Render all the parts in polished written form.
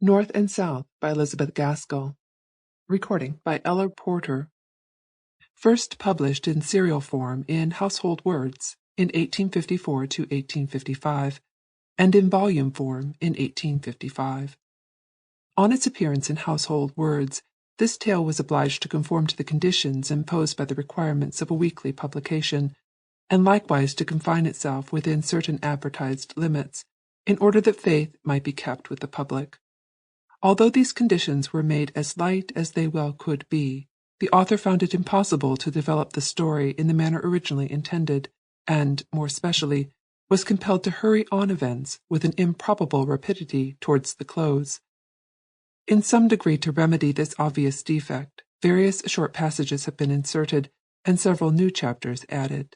North and South by Elizabeth Gaskell. Recording by Ella Porter. First published in serial form in Household Words in 1854 to 1855, and in volume form in 1855. On its appearance in Household Words, this tale was obliged to conform to the conditions imposed by the requirements of a weekly publication, and likewise to confine itself within certain advertised limits, in order that faith might be kept with the public. Although these conditions were made as light as they well could be, the author found it impossible to develop the story in the manner originally intended, and, more especially, was compelled to hurry on events with an improbable rapidity towards the close. In some degree to remedy this obvious defect, various short passages have been inserted, and several new chapters added.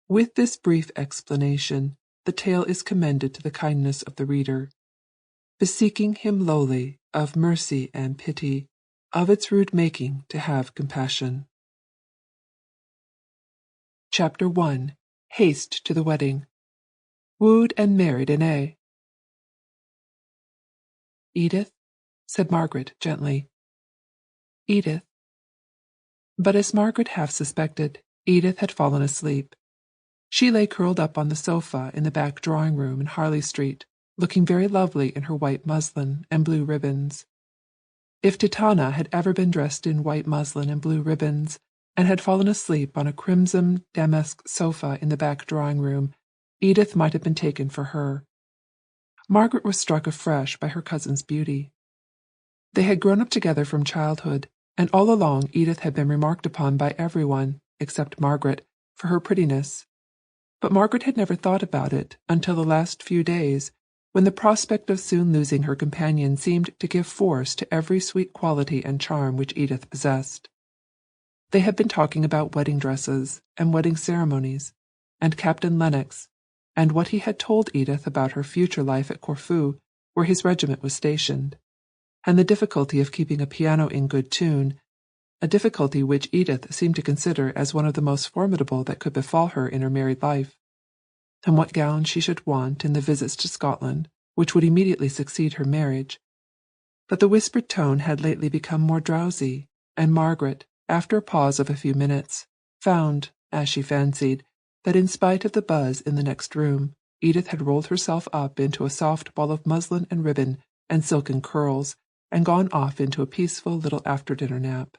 With this brief explanation, the tale is commended to the kindness of the reader. Beseeking him lowly, of mercy and pity, of its rude making to have compassion. Chapter 1. Haste to the Wedding. Wooed and married in A. Edith, said Margaret gently. Edith. But as Margaret half suspected, Edith had fallen asleep. She lay curled up on the sofa in the back drawing-room in Harley Street, looking very lovely in her white muslin and blue ribbons. If Titania had ever been dressed in white muslin and blue ribbons, and had fallen asleep on a crimson damask sofa in the back drawing-room, Edith might have been taken for her. Margaret was struck afresh by her cousin's beauty. They had grown up together from childhood, and all along Edith had been remarked upon by everyone, except Margaret, for her prettiness. But Margaret had never thought about it until the last few days, when the prospect of soon losing her companion seemed to give force to every sweet quality and charm which Edith possessed. They had been talking about wedding dresses and wedding ceremonies, and Captain Lennox, and what he had told Edith about her future life at Corfu, where his regiment was stationed, and the difficulty of keeping a piano in good tune, a difficulty which Edith seemed to consider as one of the most formidable that could befall her in her married life, and what gown she should want in the visits to Scotland, which would immediately succeed her marriage. But the whispered tone had lately become more drowsy, and Margaret, after a pause of a few minutes, found, as she fancied, that in spite of the buzz in the next room, Edith had rolled herself up into a soft ball of muslin and ribbon and silken curls, and gone off into a peaceful little after-dinner nap.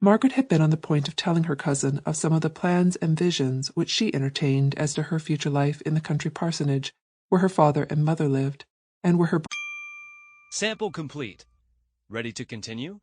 Margaret had been on the point of telling her cousin of some of the plans and visions which she entertained as to her future life in the country parsonage, where her father and mother lived, and where her... Sample complete. Ready to continue?